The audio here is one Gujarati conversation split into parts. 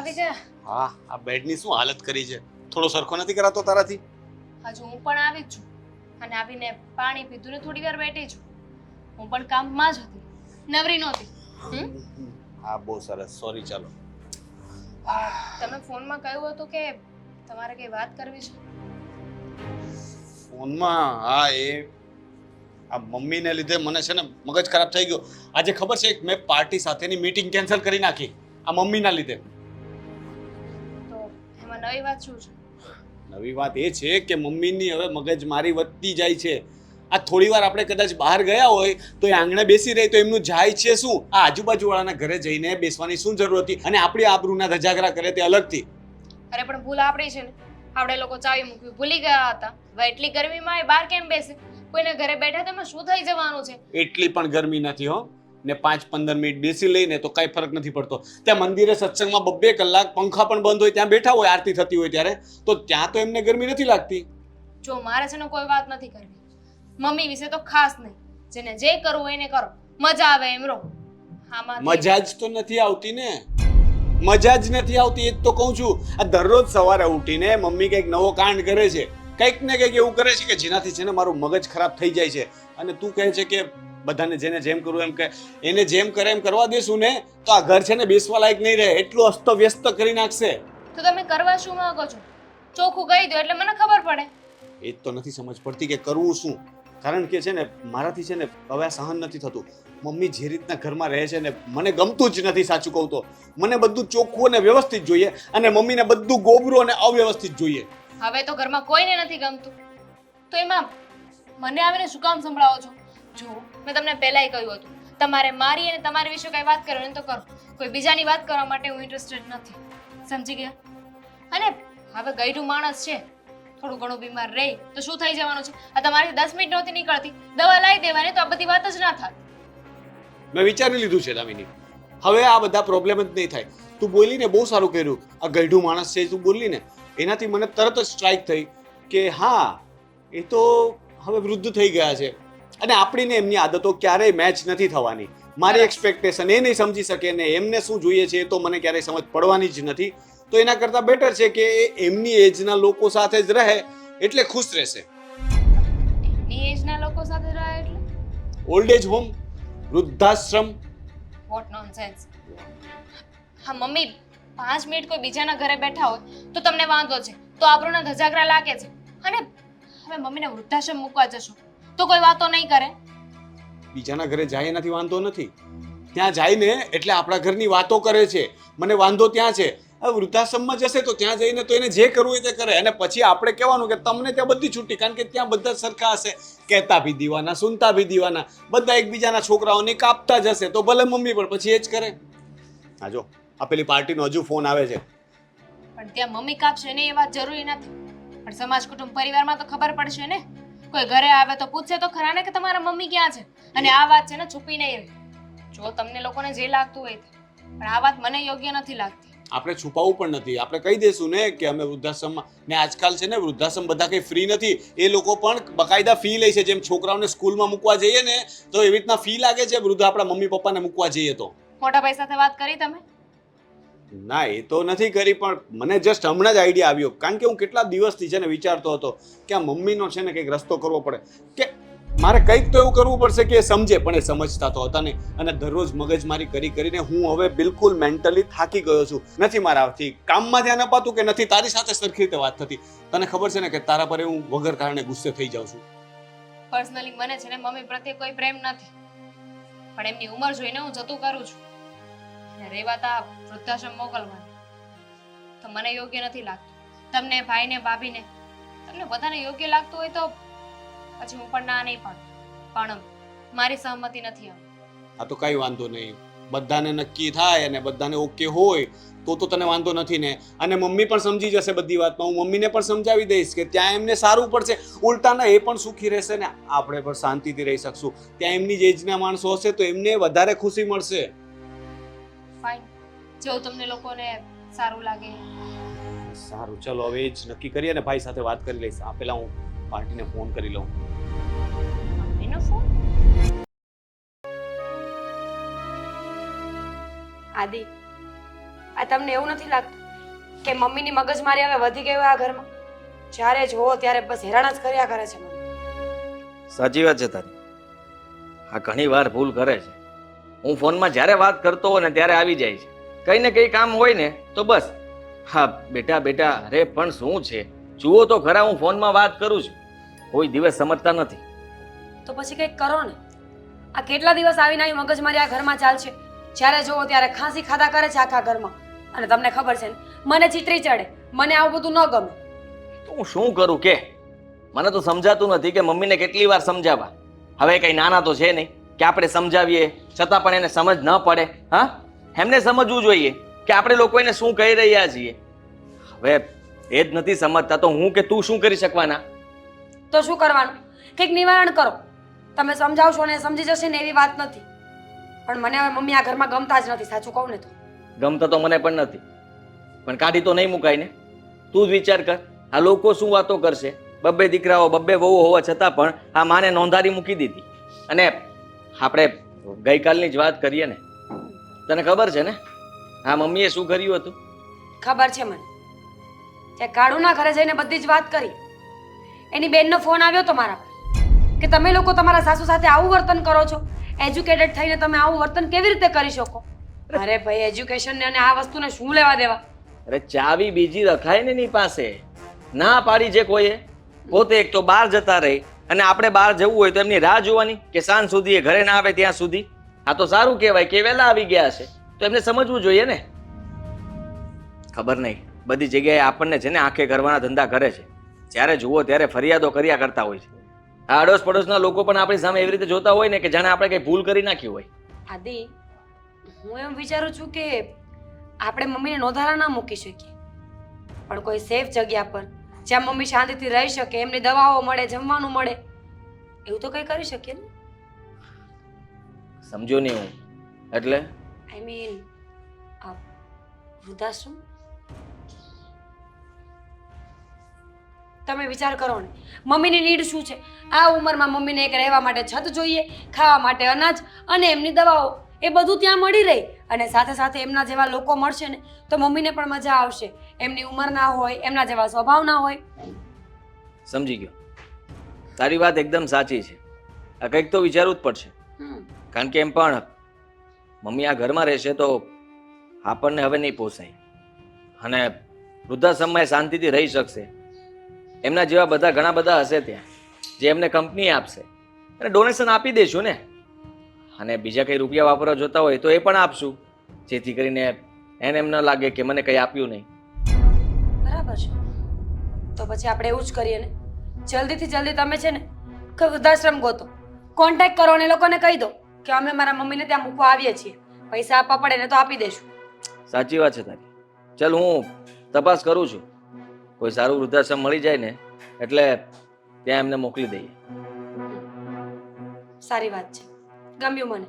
આવી ગયા? હા, આ બેડની શું હાલત કરી છે? થોડો સરખો નથી કરાતો તારાથી? હજુ હું પણ આવી જ છું અને આવીને પાણી પીધું ને થોડી વાર બેઠી છું. હું પણ કામમાં જ હતી, નવરી નહોતી. હા, બહુ સરસ. સોરી. ચાલો. તમે ફોનમાં કહ્યું હતું કે તમારે કઈ વાત કરવી છે. ફોનમાં? હા, આ મમ્મીને લીધે મને છે ને મગજ ખરાબ થઈ ગયો. આજે ખબર છે મેં પાર્ટી સાથેની મીટિંગ કેન્સલ કરી નાખી આ મમ્મીના લીધે. તો એમાં નવી વાત શું છે? નવી વાત એ છે કે મમ્મીની હવે મગજ મારી વધતી જાય છે. આ થોડી વાર આપણે કદાચ બહાર ગયા હોય તો એ આંગણે બેસી રહી તો એમનું જાય છે શું? આ આજુબાજુવાળાના ઘરે જઈને બેસવાની શું જરૂર હતી? અને આપણી આબરૂના ધજાગરા કરે તે અલગથી. અરે પણ ભૂલ આપણી છે ને. આપણે લોકો ચાવી મૂકવી ભૂલી ગયા હતા. હવે એટલી ગરમીમાં એ બહાર કેમ બેસે? કોઈને ઘરે બેઠા તેમાં શું થઈ જવાનું છે? એટલી પણ ગરમી નથી હો. ને 5-15 મિનિટ બેસી લઈને તો કાંઈ ફરક નથી પડતો. ત્યાં મંદિરે સત્સંગમાં 2-2 કલાક પંખા પણ બંધ હોય ત્યાં બેઠા હોય આરતી થતી હોય ત્યારે તો ત્યાં તો એમને ગરમી નથી લાગતી. જો મારે છે ને કોઈ વાત નથી કરવી. મમ્મી વિશે તો ખાસ નહીં. જેને જે કરવું હોય એને કરો. મજા આવે એમ રહો. મજા જ તો નથી આવતી ને. મજા જ નથી આવતી. એ જ તો કહું છું. આ દરરોજ સવારે ઉઠીને મમ્મી કંઈક નવો કાંડ કરે છે, કંઈક ને કંઈક એવું કરે છે કે જેનાથી છે ને મારું મગજ ખરાબ થઈ જાય છે. અને તું કહે છે કે બધાને જેને જેમ કરવું એમ કે એને જેમ કરે એમ કરવા દેશું ને તો આ ઘર છે ને બેસવા લાયક નહીં રહે. એટલું અસ્તવ્યસ્ત કરી નાખશે. તો તમે કરવા શું માંગો છો? ચોખ્ખું કહી દો એટલે મને ખબર પડે. એ જ તો નથી સમજ પડતી કે કરવું શું. કારણ કે છે ને મારાથી છે ને હવે આ સહન નથી થતું. મમ્મી જે રીતના ઘરમાં રહે છે ને મને ગમતું જ નથી. સાચું કહું તો મને બધું ચોખ્ખું અને વ્યવસ્થિત જોઈએ અને મમ્મીને બધું ગોબરું અને અવ્યવસ્થિત જોઈએ. હવે તો ઘરમાં કોઈને નથી ગમતું તો એમાં મને આવીને શું કામ સંભળાવો છો? જો મેં તમને પહેલાંય કહ્યું હતું તમારે મારી અને તમારી વિશે કઈ વાત કરવાની તો કરો. કોઈ બીજાની વાત કરવા માટે હું ઇન્ટરેસ્ટેડ નથી. સમજી ગયા? અને હવે ગયઢું માણસ છે, થોડું ઘણું બીમાર રહે તો શું થઈ જવાનું છે? આ તમારી 10 મિનિટ નહોતી નીકળતી, દવા લાવી દેવાની તો આ બધી વાત જ ના થાય. મેં વિચારી લીધું છે દામિની. હવે આ બધા પ્રોબ્લેમ જ નહીં થાય. તું બોલી ને બહુ સારું કર્યું. આ ગયઢું માણસ છે તું બોલી ને એનાથી મને તરત જ સ્ટ્રાઇક થઈ કે હા એ તો હવે વૃદ્ધ થઈ ગયા છે અને આપણીને એમની આદતો ક્યારેય મેચ નથી થવાની. મારી એક્સપેક્ટેશન એ નહીં સમજી શકે ને એમને શું જોઈએ છે એ તો મને ક્યારેય સમજ પડવાની જ નથી. તો એના કરતાં બેટર છે કે એ એમની એજના લોકો સાથે જ રહે એટલે ખુશ રહેશે. એની એજના લોકો સાથે રહે એટલે ઓલ્ડ એજ હોમ, વૃદ્ધાશ્રમ. What nonsense. હા મમ્મી 5 મિનિટ કોઈ બીજાના ઘરે બેઠા હોય તો તમને વાંધો છે, તો આબરૂના ધજાગરા લાગે છે. અને હવે મમ્મીને વૃદ્ધાશ્રમ મૂકવા જશો તો કોઈ વાતો નહીં કરે. બીજાના ઘરે જાય એનાથી વાંધો નથી. ત્યાં જાય ને એટલે આપણા ઘરની વાતો કરે છે. મને વાંધો ત્યાં છે. હવે વૃદ્ધાશ્રમમાં જશે તો ત્યાં જઈને તો એને જે કરવું હોય તે કરે અને પછી આપણે કહેવાનું કે તમને ત્યાં બધી છૂટી, કારણ કે ત્યાં બધા સરખા હશે. કહેતા ભી દીવાના, સુનતા ભી દીવાના, બધા એકબીજાના છોકરાઓને કાપતા જ હશે તો ભલે મમ્મી પણ પછી એ જ કરે. હા જો આ પેલી પાર્ટીનો હજુ ફોન આવે છે. પણ ત્યાં મમ્મી કાપશે ને એ વાત જરૂરી નથી. પણ સમાજ કુટુંબ પરિવારમાં તો ખબર પડશે ને. કોઈ ઘરે આવે તો પૂછશે તો ખરા ને કે તમારા મમ્મી ક્યાં છે. અને આ વાત છે ને છુપી નહીં રહે. જો તમને લોકોને જે લાગતું હોય પણ આ વાત મને યોગ્ય નથી લાગતી. આપણે છુપાવવું પણ નથી. આપણે કહી દઈશું ને કે અમે વૃદ્ધાશ્રમમાં ને આજકાલ છે ને વૃદ્ધાશ્રમ બધા કંઈ ફ્રી નથી. એ લોકો પણ બકાયદા ફી લે છે. જેમ છોકરાઓને સ્કૂલમાં મૂકવા જઈએ ને તો એવી રીતના ફી લાગે છે વૃદ્ધ આપણા મમ્મી પપ્પાને મૂકવા જઈએ તો. મોટા ભાઈ સાથે વાત કરી તમે? ના એ તો નથી કરી પણ મને જસ્ટ હમણાં જ આઈડિયા આવ્યો. કારણ કે હું કેટલા દિવસથી છે ને વિચારતો હતો કે આ મમ્મીનો છે ને કંઈક રસ્તો કરવો પડે કે મારે કંઈક તો એવું કરવું પડશે કે એ સમજે. પણ એ સમજતા તો હતા નહીં અને દરરોજ મગજમારી કરી કરીને હું હવે બિલકુલ મેન્ટલી થાકી ગયો છું. નથી મારાથી કામમાં ધ્યાન અપાતું કે નથી તારી સાથે સરખી રીતે વાત થતી. તને ખબર છે ને કે તારા પર હું વગર કારણે ગુસ્સે થઈ જાઉં છું. પર્સનલી મને છે ને મમ્મી પ્રત્યે કોઈ પ્રેમ નથી, પણ એમની ઉંમર જોઈને હું જતું કરું છું. અને રે વાત આ વૃદ્ધાશ્રમ મોકલવાની તો મને યોગ્ય નથી લાગતું. તમને ભાઈને ભાભીને તમને બધાને યોગ્ય લાગતું હોય તો પછી હું પણ ના નહીં પાડું, પણ મારી સહમતિ નથી આવતી. આ તો કઈ વાંધો નહીં. બધાને નક્કી થાય અને બધાને ઓકે હોય તો તને વાંધો નથી ને. અને મમ્મી પણ સમજી જશે બધી વાતમાં. હું મમ્મીને પણ સમજાવી દઈશ કે ત્યાં એમને સારું પડશે. ઉલટાના એ પણ સુખી રહેશે ને આપણે પણ શાંતિથી રહી શકશું. ત્યાં એમની જ એજના માણસો હશે તો એમને વધારે ખુશી મળશે. ફાઇન, જો તમને લોકોને સારું લાગે. સારું ચલો હવે એ જ નક્કી કરીએ ને ભાઈ સાથે વાત કરી લઈશ. આ પેલા હું પાર્ટીને ફોન કરી લઉં. મમ્મીનો ફોન? આદિ આ તમને એવું નથી લાગતું કે મમ્મીની મગજમારી હવે વધી ગઈ હોય આ ઘરમાં? જ્યારે જોવો ત્યારે બસ હેરાન જ કર્યા કરે છે મને. સાચી વાત છે તારી. આ ઘણી વાર ભૂલ કરે છે. હું ફોનમાં જ્યારે વાત કરતો હોય ને ત્યારે આવી જાય છે. કંઈ ને કંઈ કામ હોય ને તો બસ હા બેટા બેટા અરે પણ શું છે જુઓ તો ખરા હું ફોનમાં વાત કરું છું. કોઈ દિવસ સમજતા નથી. તો પછી કંઈક કરો ને. આ કેટલા દિવસ આવીને આવી મગજમારી આ ઘરમાં ચાલશે? જ્યારે જોવો ત્યારે ખાંસી ખાધા કરે છે આખા ઘરમાં. અને તમને ખબર છે ને, મને ચીતરી ચડે, મને આવું બધું ન ગમે. તો હું શું કરું કે મને તો સમજાતું નથી કે મમ્મીને કેટલી વાર સમજાવવા. હવે કંઈ નાના તો છે નહીં કે આપણે સમજાવીએ છતાં પણ એને સમજ ન પડે. હા એમને સમજવું જોઈએ કે આપણે લોકો એને શું કહી રહ્યા છીએ. હવે એ જ નથી સમજતા તો હું કે તું શું કરી શકવાના? તો શું કરવાનું? કંઈક નિવારણ કરો. તમે સમજાવશો ને સમજી જશે ને એવી વાત નથી, પણ મને હવે મમ્મી આ ઘરમાં ગમતા જ નથી. સાચું કહું ને તો ગમતા તો મને પણ નથી, પણ કાઢી તો નહીં મુકાય ને. તું જ વિચાર કર, આ લોકો શું વાતો કરશે? બબ્બે દીકરાઓ બબ્બે વહુ હોવા છતાં પણ આ માને નોંધારી મૂકી દીધી. અને આપણે ગઈકાલની જ વાત કરીએ ને, તને ખબર છે ને આ મમ્મીએ શું કર્યું હતું? ખબર છે મને. ત્યાં કાળુના ઘરે જઈને બધી જ વાત કરી. એની બેનનો ફોન આવ્યો તો મારા પર કે તમે લોકો તમારા સાસુ સાથે આવું વર્તન કરો છો. એજ્યુકેટેડ થઈને તમે આવું વર્તન કેવી રીતે કરી શકો? અરે ભાઈ, એજ્યુકેશન ને અને આ વસ્તુને શું લેવા દેવા? અરે ચાવી બીજી રખાય ને એની પાસે. ના પાડી છે કોઈએ. પોતે એક તો બહાર જતા રહી અને આપણે બહાર જવું હોય તો એમની રાહ જોવાની કે સાંજ સુધી એ ઘરે ના આવે ત્યાં સુધી. આ તો સારું કહેવાય કે વહેલા આવી ગયા છે તો એમને સમજવું જોઈએ ને. ખબર નહીં, બધી જગ્યાએ આપણને છે ને આંખે કરવાના ધંધા કરે છે. જ્યારે જુઓ ત્યારે ફરિયાદો કર્યા કરતા હોય છે. આ અડોશ પડોશના લોકો પણ આપણી સામે એવી રીતે જોતા હોય ને કે જાણે આપણે કંઈ ભૂલ કરી નાખી હોય. આદિ, હું એમ વિચારું છું કે આપણે મમ્મીને નોંધારા ના મૂકી શકીએ, પણ કોઈ સેફ જગ્યા પર જ્યાં મમ્મી શાંતિથી રહી શકે, એમની દવાઓ મળે, જમવાનું મળે, એવું તો કંઈ કરી શકીએ ને. સમજો નહીં હું એટલે આઈ મીન વૃદ્ધાશ્રમ. તમે વિચાર કરો ને, મમ્મીની નીડ શું છે? આ ઉંમરમાં મમ્મીને એક રહેવા માટે છત જોઈએ, ખાવા માટે અનાજ અને એમની દવાઓ, એ બધું ત્યાં મળી રહે. અને સાથે સાથે એમના જેવા લોકો મળશે ને તો મમ્મીને પણ મજા આવશે. એમની ઉંમર ના હોય, એમના જેવા સ્વભાવ ના હોય. સમજી ગયો. તારી વાત એકદમ સાચી છે. આ કંઈક તો વિચારવું જ પડશે. કારણ કે એમ પણ મમ્મી આ ઘરમાં રહેશે તો આપણને હવે નહીં પોસાય. અને વૃદ્ધાશ્રમમાં એ શાંતિથી રહી શકશે. એમના જેવા બધા ઘણા બધા હશે ત્યાં જે એમને કંપની આપશે અને ડોનેશન આપી દઈશું ને. અને બીજા કંઈ રૂપિયા વાપરવા જોતા હોય તો એ પણ આપશું, જેથી કરીને એને એમ ન લાગે કે મને કંઈ આપ્યું નહીં. બરાબર છે. તો પછી આપણે એવું જ કરીએ ને, જલ્દીથી જલ્દી તમે છે ને કે વૃદ્ધાશ્રમ ગોતો, કોન્ટેક્ટ કરો અને એ લોકોને કહી દો કે અમે મારા મમ્મીને ત્યાં મૂકવા આવીએ છીએ. પૈસા આપવા પડે ને તો આપી દઈશું. સાચી વાત છે તારી. ચાલ હું તપાસ કરું છું. કોઈ સારું વૃદ્ધાશ્રમ મળી જાય ને એટલે ત્યાં એમને મોકલી દઈએ. સારી વાત છે, ગમ્યું મને.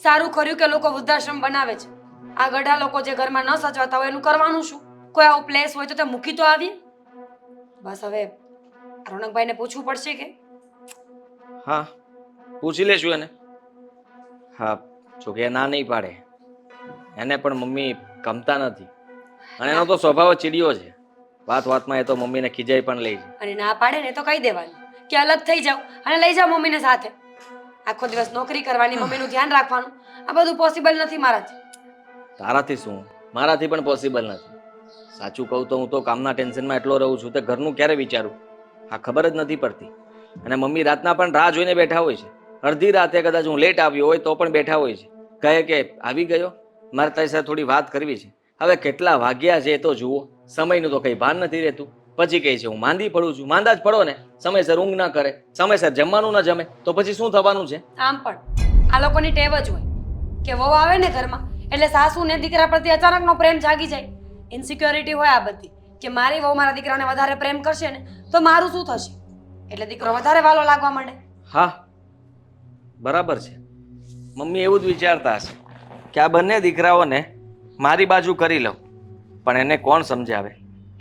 સારું કર્યું કે લોકો વૃદ્ધાશ્રમ બનાવે છે. આ ગઢા લોકો જે ઘરમાં ન સચવાતા હોય એનું કરવાનું શું? કોઈ આવો પ્લેસ હોય તો તે મૂકી તો આવીએ. બસ હવે રોનકભાઈને પૂછવું પડશે કે. હા, પૂછી લેશું એને. હા, જોકે એ ના નહીં પાડે. એને પણ મમ્મી ગમતા નથી અને એનો તો સ્વભાવ જ ચીડિયો છે. વાત વાતમાં એ તો મમ્મીને ખીજાઈ પણ લે છે. અને ના પાડે ને તો કહી દેવાનું કે અલગ થઈ જાવ અને લઈ જાઓ મમ્મીને સાથે. આખો દિવસ નોકરી કરવાની, મમ્મીનું ધ્યાન રાખવાનું, આ બધું પોસિબલ નથી મારાથી. તારાથી શું, મારાથી પણ પોસિબલ નથી. સાચું કહું તો હું તો કામના ટેન્શનમાં એટલો રહું છું તે ઘરનું ક્યારે વિચારું આ ખબર જ નથી પડતી. અને મમ્મી રાતના પણ રાહ જોઈને બેઠા હોય છે. અડધી રાતે કદાચ હું લેટ આવ્યો હોય તો પણ બેઠા હોય છે. કહે કે આવી ગયો, મારે તારી સાથે થોડી વાત કરવી છે. હવે કેટલા વાગ્યા છે એ તો જુઓ. સમયનું તો કંઈ ભાન નથી રહેતું. પછી કહે છે હું માંદી પડું છું. માંદા જ પડો ને, સમયસર ઊંઘ ન કરે, સમયસર જમવાનું ન જમે તો પછી શું થવાનું છે? આમ પણ આ લોકોની ટેવ જ હોય કે વહુ આવે ને ઘરમાં એટલે સાસુ ને દીકરા પ્રત્યે અચાનકનો પ્રેમ જાગી જાય. ઇન્સિક્યોરિટી હોય આ બધી કે મારી વહુ મારા દીકરાને વધારે પ્રેમ કરશે ને તો મારું શું થશે, એટલે દીકરો વધારે વાલો લાગવા માંડે. હા, બરાબર છે. મમ્મી એવું જ વિચારતા હશે કે આ બંને દીકરાઓને મારી બાજુ કરી લઉં, પણ એને કોણ સમજાવે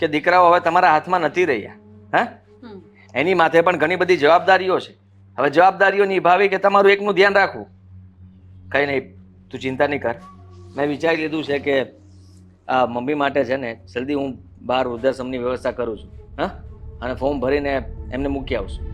કે દીકરાઓ હવે તમારા હાથમાં નથી રહ્યા. હા, એની માથે પણ ઘણી બધી જવાબદારીઓ છે. હવે જવાબદારીઓ નિભાવી કે તમારું એકનું ધ્યાન રાખવું. કંઈ નહીં, તું ચિંતા નહીં કર. મેં વિચારી લીધું છે કે આ મમ્મી માટે છે ને જલ્દી હું બહાર વૃદ્ધાશ્રમની વ્યવસ્થા કરું છું. હા, અને ફોર્મ ભરીને એમને મૂકી આવશું.